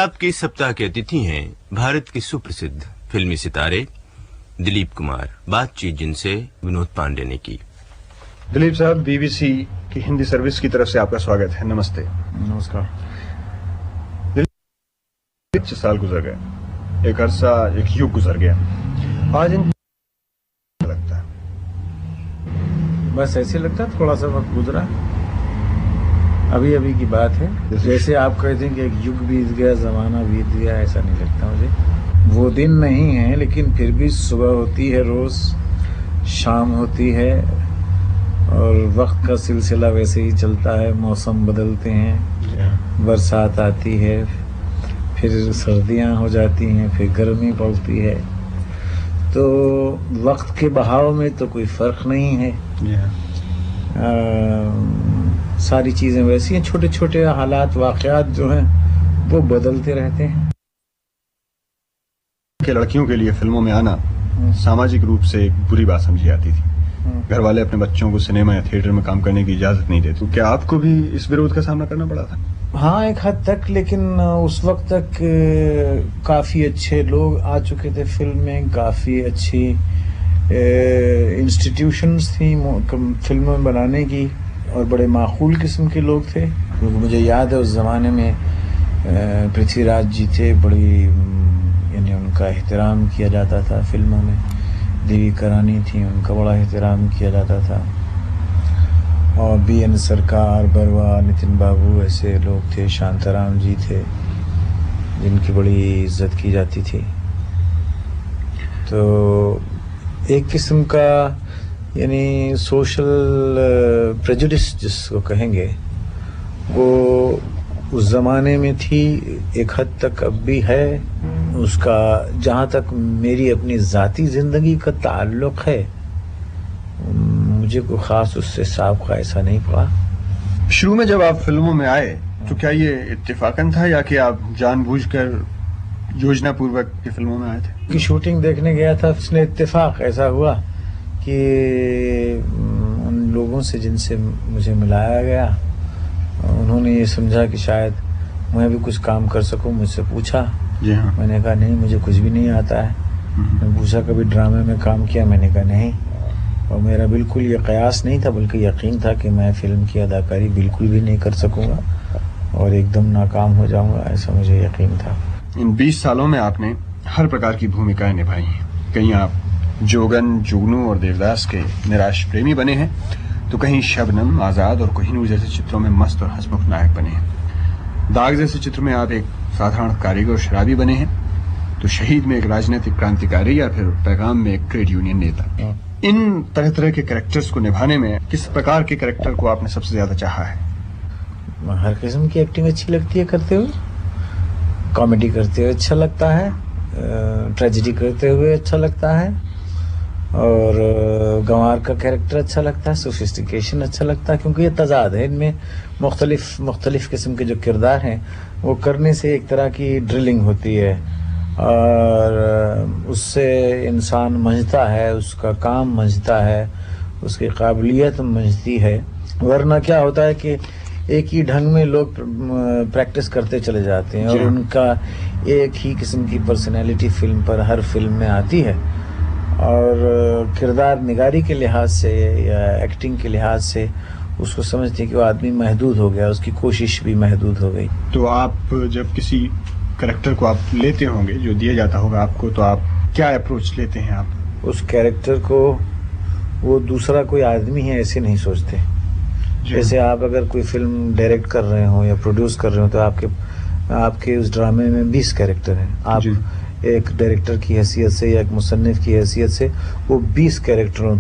आपके इस सप्ताह के अतिथि हैं भारत के सुप्रसिद्ध फिल्मी सितारे दिलीप कुमार। बातचीत जिनसे विनोद पांडे ने की। दिलीप साहब, बीबीसी की हिंदी सर्विस की तरफ से आपका स्वागत है। नमस्ते। नमस्कार। 25 साल गुजर गए, एक अरसा, एक युग गुजर गया। आज इन लगता है बस ऐसे लगता है थोड़ा सा वक्त गुजरा, अभी अभी की बात है। जैसे आप कहते हैं कि एक युग बीत गया, जमाना बीत गया, ऐसा नहीं लगता मुझे। वो दिन नहीं है, लेकिन फिर भी सुबह होती है रोज, शाम होती है और वक्त का सिलसिला वैसे ही चलता है। मौसम बदलते हैं, बरसात आती है, फिर सर्दियां हो जाती हैं, फिर गर्मी पड़ती है। तो वक्त के बहाव में तो कोई फर्क नहीं है। सारी चीजें वैसी हैं, छोटे छोटे हालात वाकयात जो हैं वो बदलते रहते हैं। कि लड़कियों के लिए फिल्मों में आना सामाजिक रूप से एक बुरी बात समझी जाती थी। घर वाले अपने बच्चों को सिनेमा या थिएटर में काम करने की इजाजत नहीं देते। तो क्या आपको भी इस विरोध का सामना करना पड़ा था? हाँ, एक हद तक, लेकिन उस वक्त तक काफी अच्छे लोग आ चुके थे फिल्म में, काफी अच्छी इंस्टीट्यूशंस थी फिल्में बनाने की और बड़े माकूल किस्म के लोग थे। क्योंकि मुझे याद है उस जमाने में पृथ्वीराज जी थे, बड़ी यानी उनका एहतराम किया जाता था फिल्मों में। देवी करानी थी, उनका बड़ा एहतराम किया जाता था। और BN सरकार, बरवा, नितिन बाबू, ऐसे लोग थे। शांताराम जी थे जिनकी बड़ी इज्जत की जाती थी। तो एक किस्म का यानी सोशल प्रेजुडिस जिसको कहेंगे, वो उस जमाने में थी, एक हद तक अब भी है। उसका जहाँ तक मेरी अपनी जाती जिंदगी का ताल्लुक है, मुझे कोई खास उससे साबका ऐसा नहीं पड़ा। शुरू में जब आप फिल्मों में आए तो क्या ये इत्तेफाकन था या कि आप जानबूझकर योजना पूर्वक की फिल्मों में आए थे? की शूटिंग देखने गया था, उसने इत्तेफाक ऐसा हुआ कि उन लोगों से जिनसे मुझे मिलाया गया, उन्होंने ये समझा कि शायद मैं भी कुछ काम कर सकूं। मुझसे पूछा। जी हाँ। मैंने कहा नहीं, मुझे कुछ भी नहीं आता है। मैं पूछा कभी ड्रामे में काम किया? मैंने कहा नहीं। और मेरा बिल्कुल ये कयास नहीं था, बल्कि यकीन था कि मैं फिल्म की अदाकारी बिल्कुल भी नहीं कर सकूंगा और एकदम नाकाम हो जाऊंगा, ऐसा मुझे यकीन था। इन 20 सालों में आपने हर प्रकार की भूमिकाएं निभाई हैं। कहीं आप जोगन, जुगनू और देवदास के निराश प्रेमी बने हैं, तो कहीं शबनम, आजाद और कोहिनूर जैसे चित्रों में मस्त और हंसमुख नायक बने हैं। दाग जैसे चित्र में आप एक साधारण कारीगर और शराबी बने हैं, तो शहीद में एक राजनीतिक क्रांतिकारी या फिर पैगाम में एक ट्रेड यूनियन नेता। इन तरह तरह के कैरेक्टर्स को निभाने में किस प्रकार के कैरेक्टर को आपने सबसे ज्यादा चाहा है? हर किस्म की एक्टिंग अच्छी लगती है करते हुए। कॉमेडी करते हुए अच्छा लगता है, ट्रेजेडी करते हुए अच्छा लगता है, और गंवार का कैरेक्टर अच्छा लगता है, सोफिस्टिकेशन अच्छा लगता है, क्योंकि ये तजाद है इनमें। मुख्तलिफ किस्म के जो किरदार हैं वो करने से एक तरह की ड्रिलिंग होती है और उससे इंसान मंझता है, उसका काम मंझता है, उसकी काबिलियत मंझती है। वरना क्या होता है कि एक ही ढंग में लोग प्रैक्टिस करते चले जाते हैं और उनका एक ही किस्म की पर्सनैलिटी फिल्म पर, हर फिल्म में आती है। और किरदार निगारी के लिहाज से या एक्टिंग के लिहाज से उसको समझते हैं कि वो आदमी महदूद हो गया, उसकी कोशिश भी महदूद हो गई। तो आप जब किसी कैरेक्टर को आप लेते होंगे, जो दिया जाता होगा आपको, तो आप क्या अप्रोच लेते हैं? आप उस कैरेक्टर को वो दूसरा कोई आदमी है ऐसे नहीं सोचते। जैसे आप अगर कोई फिल्म डायरेक्ट कर रहे हो या प्रोड्यूस कर रहे हो, तो आपके उस ड्रामे में 20 कैरेक्टर हैं। आप एक डायरेक्टर की हैसियत से या एक मुसन्निफ की हैसियत से वो 20 कैरेक्टरों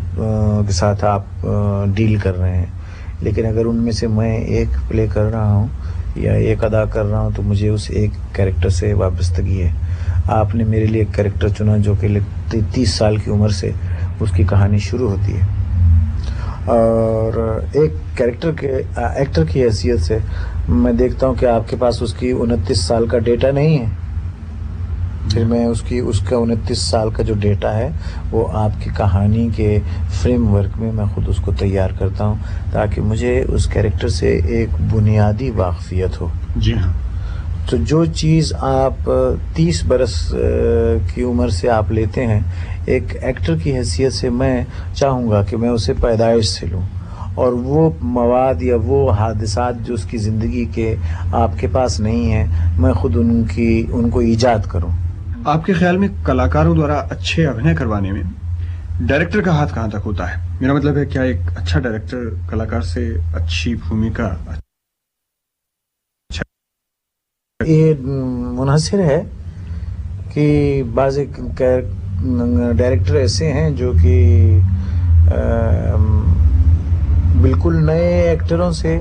के साथ आप डील कर रहे हैं। लेकिन अगर उनमें से मैं एक प्ले कर रहा हूँ या एक अदा कर रहा हूँ, तो मुझे उस एक कैरेक्टर से वाबस्तगी है। आपने मेरे लिए एक कैरेक्टर चुना जो कि 30 साल की उम्र से उसकी कहानी शुरू होती है, और एक कैरेक्टर के एक्टर की हैसियत से मैं देखता हूँ कि आपके पास उसकी 29 साल का डेटा नहीं है। फिर मैं उसका 29 साल का जो डेटा है वो आपकी कहानी के फ्रेमवर्क में मैं खुद उसको तैयार करता हूँ, ताकि मुझे उस कैरेक्टर से एक बुनियादी वाकफियत हो। जी हाँ। तो जो चीज़ आप 30 बरस की उम्र से आप लेते हैं, एक एक्टर की हैसियत से मैं चाहूँगा कि मैं उसे पैदाइश से लूँ, और वो मवाद या वो हादसात जो उसकी ज़िंदगी के आपके पास नहीं हैं, मैं खुद उनको ईजाद करूँ। आपके ख्याल में कलाकारों द्वारा अच्छे अभिनय करवाने में डायरेक्टर का हाथ कहाँ तक होता है? मेरा मतलब है, क्या एक अच्छा डायरेक्टर कलाकार से अच्छी भूमिका ये मुनहसिर है कि बाज़ डायरेक्टर ऐसे हैं जो कि बिल्कुल नए एक्टरों से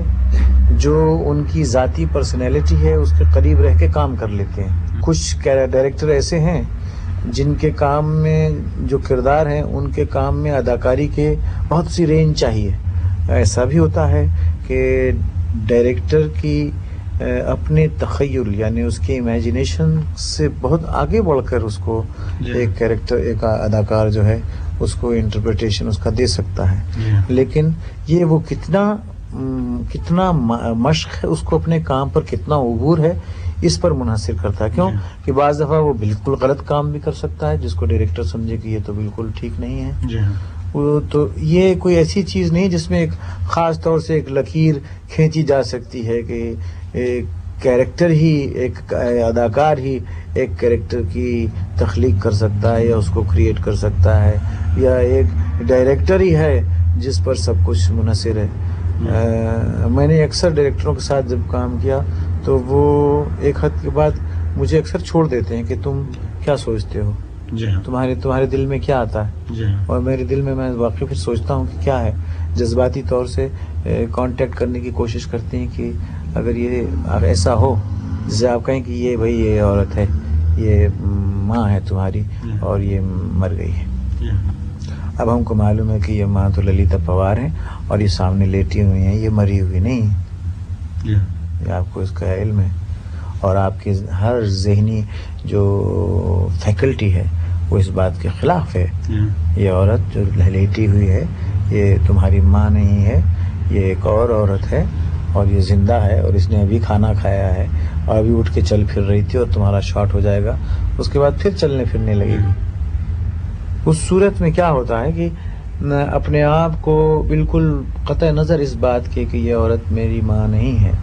जो उनकी ज़ाती पर्सनैलिटी है उसके करीब रह के काम कर लेते हैं। कुछ डायरेक्टर ऐसे हैं जिनके काम में जो किरदार हैं उनके काम में अदाकारी के बहुत सी रेंज चाहिए। ऐसा भी होता है कि डायरेक्टर की अपने तख़य्युल यानी उसके इमेजिनेशन से बहुत आगे बढ़कर उसको एक कैरेक्टर, एक अदाकार जो है उसको इंटरप्रिटेशन उसका दे सकता है। लेकिन ये वो कितना मश्क है, उसको अपने काम पर कितना उबूर है, इस पर मुनहसिर करता है। क्यों कि बाज़ दफ़ा वो बिल्कुल गलत काम भी कर सकता है जिसको डायरेक्टर समझे कि ये तो बिल्कुल ठीक नहीं है। वो तो ये कोई ऐसी चीज़ नहीं जिसमें एक ख़ास तौर से एक लकीर खींची जा सकती है कि एक कैरेक्टर ही, एक अदाकार ही एक कैरेक्टर की तख्लीक कर सकता है या उसको क्रिएट कर सकता है, या एक डायरेक्टर ही है जिस पर सब कुछ मुनहसिर है। मैंने अक्सर डायरेक्टरों के साथ जब काम किया तो वो एक हद के बाद मुझे अक्सर छोड़ देते हैं कि तुम क्या सोचते हो, तुम्हारे दिल में क्या आता है, और मेरे दिल में मैं वाकई फिर सोचता हूँ कि क्या है। जज्बाती तौर से कांटेक्ट करने की कोशिश करते हैं कि अगर ये ऐसा हो जैसे आप कहें कि ये भाई ये औरत है, ये माँ है तुम्हारी और ये मर गई है। अब हमको मालूम है कि ये माँ तो ललिता पवार है और ये सामने लेटी हुई है, ये मरी हुई नहीं है। ये आपको इसका इल्म है, और आपकी हर ज़हनी जो फैकल्टी है वो इस बात के ख़िलाफ़ है। ये औरत जो लेटी हुई है ये तुम्हारी माँ नहीं है, ये एक और औरत है और ये ज़िंदा है, और इसने अभी खाना खाया है और अभी उठ के चल फिर रही थी और तुम्हारा शॉट हो जाएगा, उसके बाद फिर चलने फिरने लगेगी। उस सूरत में क्या होता है कि अपने आप को बिल्कुल क़तई नज़र इस बात के कि ये औरत मेरी माँ नहीं है,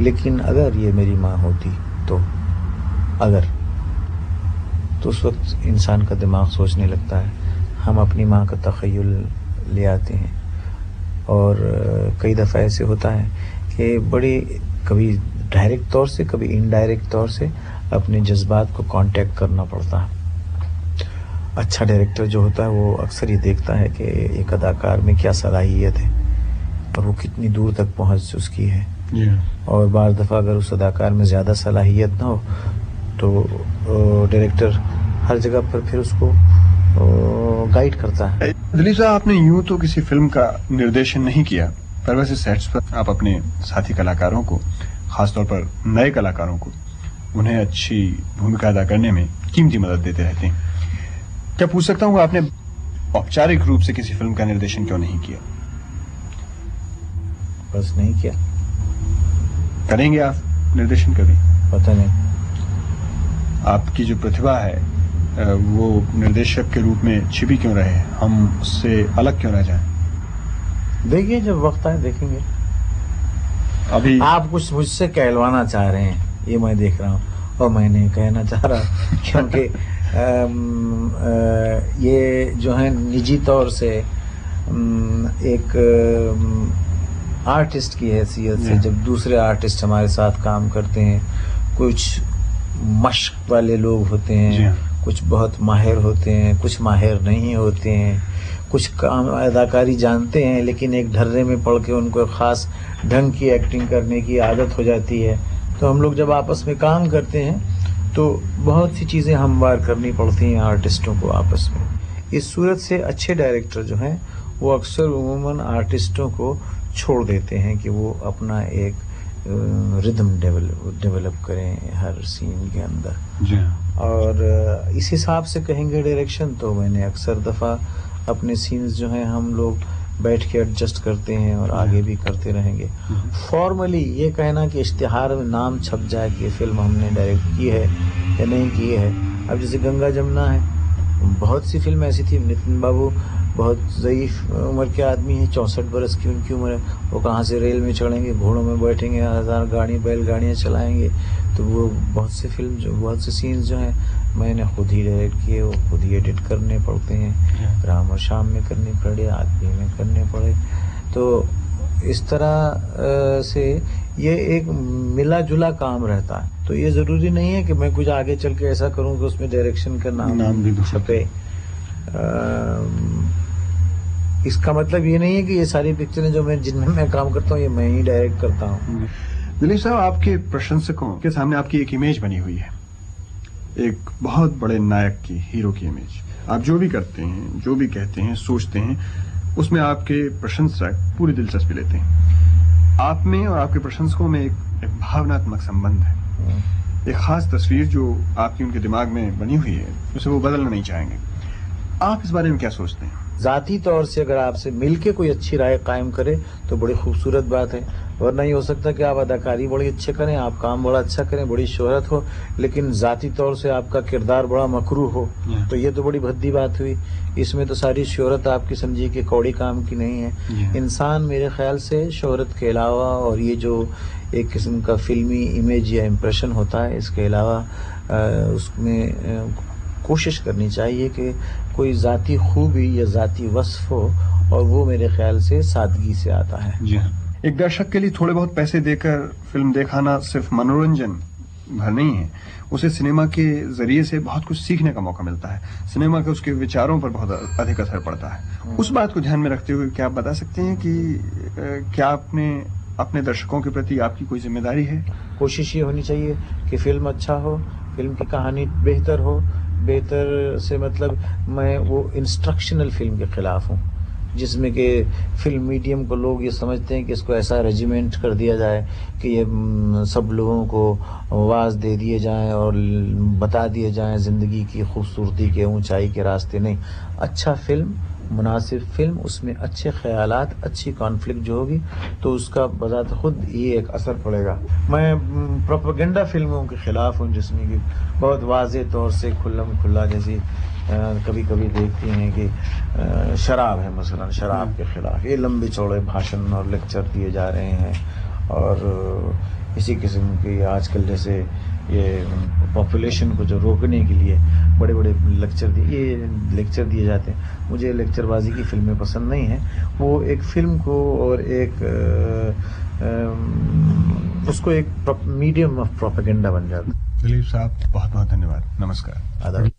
लेकिन अगर ये मेरी माँ होती तो उस वक्त इंसान का दिमाग सोचने लगता है। हम अपनी माँ का तख़य्युल ले आते हैं, और कई दफ़ा ऐसे होता है कि बड़ी कभी डायरेक्ट तौर से कभी इनडायरेक्ट तौर से अपने जज्बात को कांटेक्ट करना पड़ता है। अच्छा डायरेक्टर जो होता है वो अक्सर ये देखता है कि एक अदाकार में क्या सलाहियत है और वो कितनी दूर तक पहुँच उसकी है, और बार दफ़ा अगर उस अदाकार में ज़्यादा सलाहियत ना हो तो डायरेक्टर हर जगह पर फिर उसको गाइड करता है। दिलीप साहब, आपने यूं तो किसी फिल्म का निर्देशन नहीं किया, पर वैसे सेट्स पर आप अपने साथी कलाकारों को, खासतौर पर नए कलाकारों को, उन्हें अच्छी भूमिका अदा करने में कीमती मदद देते रहते हैं। क्या पूछ सकता हूँ, आपने औपचारिक रूप से किसी फिल्म का निर्देशन क्यों नहीं किया? बस नहीं किया। करेंगे आप निर्देशन कभी? पता नहीं। आपकी जो प्रतिभा है वो निर्देशक के रूप में छिपी क्यों रहे? हम उससे अलग क्यों रह जाएं? देखिए, जब वक्त आए देखेंगे। अभी आप कुछ मुझसे कहलवाना चाह रहे हैं, ये मैं देख रहा हूँ, और मैं नहीं कहना चाह रहा क्योंकि ये जो है निजी तौर से एक आर्टिस्ट की हैसियत से जब दूसरे आर्टिस्ट हमारे साथ काम करते हैं, कुछ मश्क वाले लोग होते हैं, कुछ बहुत माहिर होते हैं, कुछ माहिर नहीं होते हैं, कुछ काम अदाकारी जानते हैं लेकिन एक ढर्रे में पड़ के उनको ख़ास ढंग की एक्टिंग करने की आदत हो जाती है। तो हम लोग जब आपस में काम करते हैं तो बहुत सी चीज़ें हमवार करनी पड़ती हैं आर्टिस्टों को आपस में। इस सूरत से अच्छे डायरेक्टर जो हैं वो अक्सर उमूमन आर्टिस्टों को छोड़ देते हैं कि वो अपना एक रिदम डेवलप करें हर सीन के अंदर। और इस हिसाब से कहेंगे डायरेक्शन, तो मैंने अक्सर दफ़ा अपने सीन्स जो हैं हम लोग बैठ के एडजस्ट करते हैं और आगे भी करते रहेंगे। फॉर्मली ये कहना कि इश्तिहार में नाम छप जाए कि ये फिल्म हमने डायरेक्ट की है या नहीं की है, अब जैसे गंगा जमुना है, बहुत सी फिल्म ऐसी थी, नितिन बाबू बहुत ज़ईफ उम्र के आदमी हैं, 64 बरस की उनकी उम्र है, वो कहाँ से रेल में चढ़ेंगे, घोड़ों में बैठेंगे, 1000 गाड़ी बैलगाड़ियाँ चलाएंगे। तो वो बहुत से फिल्म जो बहुत से सीन्स जो हैं मैंने खुद ही डायरेक्ट किए, वो खुद ही एडिट करने पड़ते हैं, राम और शाम में करने पड़े, आदमी में करने पड़े। तो इस तरह से ये एक मिला जुला काम रहता है। तो ये ज़रूरी नहीं है कि मैं कुछ आगे चल के ऐसा करूँ कि उसमें डायरेक्शन का नाम भी छपे। इसका मतलब ये नहीं है कि ये सारी पिक्चरें जो मैं जिनमें मैं काम करता हूँ ये मैं ही डायरेक्ट करता हूँ। दिलीप साहब, आपके प्रशंसकों के सामने आपकी एक इमेज बनी हुई है, एक बहुत बड़े नायक की, हीरो की इमेज। आप जो भी करते हैं, जो भी कहते हैं, सोचते हैं, उसमें आपके प्रशंसक पूरी दिलचस्पी लेते हैं। आप में और आपके प्रशंसकों में एक भावनात्मक संबंध है, एक खास तस्वीर जो आपकी उनके दिमाग में बनी हुई है, उसे वो बदलना नहीं चाहेंगे। आप इस बारे में क्या सोचते हैं? ज़ाती तौर से अगर आपसे मिलके कोई अच्छी राय कायम करे तो बड़ी खूबसूरत बात है, वरना ये हो सकता है कि आप अदाकारी बड़ी अच्छे करें, आप काम बड़ा अच्छा करें, बड़ी शोहरत हो, लेकिन ज़ाती तौर से आपका किरदार बड़ा मकरूह हो, तो ये तो बड़ी भद्दी बात हुई। इसमें तो सारी शोहरत आपकी समझिए कि कौड़ी काम की नहीं है। इंसान मेरे ख्याल से शोहरत के अलावा और ये जो एक किस्म का फिल्मी इमेज या इम्प्रेशन होता है, इसके अलावा उसमें कोशिश करनी चाहिए कि कोई ज़ाती खूबी या ज़ाती वस्फ हो, और वो मेरे ख्याल से सादगी से आता है। जी हाँ। एक दर्शक के लिए थोड़े बहुत पैसे देकर फिल्म दिखाना सिर्फ मनोरंजन भर नहीं है, उसे सिनेमा के जरिए से बहुत कुछ सीखने का मौका मिलता है। सिनेमा के उसके विचारों पर बहुत अधिक असर पड़ता है। उस बात को ध्यान में रखते हुए क्या आप बता सकते हैं कि क्या आपने अपने दर्शकों के प्रति आपकी कोई जिम्मेदारी है? कोशिश ये होनी चाहिए कि फिल्म अच्छा हो, फिल्म की कहानी बेहतर हो। बेहतर से मतलब मैं वो इंस्ट्रक्शनल फिल्म के खिलाफ हूँ जिसमें कि फिल्म मीडियम को लोग ये समझते हैं कि इसको ऐसा रेजिमेंट कर दिया जाए कि ये सब लोगों को वाज दे दिए जाएं और बता दिए जाएं ज़िंदगी की खूबसूरती के, ऊंचाई के रास्ते। नहीं, अच्छा फिल्म, मुनासिब फिल्म, उसमें अच्छे ख्यालात, अच्छी कॉन्फ्लिक्ट जो होगी तो उसका बजात खुद ही एक असर पड़ेगा। मैं प्रोपेगेंडा फिल्मों के खिलाफ हूँ जिसमें कि बहुत वाज़े तौर से खुल्लम खुल्ला, जैसी कभी कभी देखती हैं कि शराब है, मसलन शराब के खिलाफ ये लंबे चौड़े भाषण और लेक्चर दिए जा रहे हैं, और इसी किस्म के आजकल जैसे ये पॉपुलेशन को जो रोकने के लिए बड़े बड़े लेक्चर दिए जाते हैं। मुझे लेक्चरबाजी की फिल्में पसंद नहीं हैं। वो एक फिल्म को और एक उसको एक मीडियम ऑफ प्रोपेगेंडा बन जाता है। दिलीप साहब, बहुत बहुत धन्यवाद। नमस्कार। आदाब।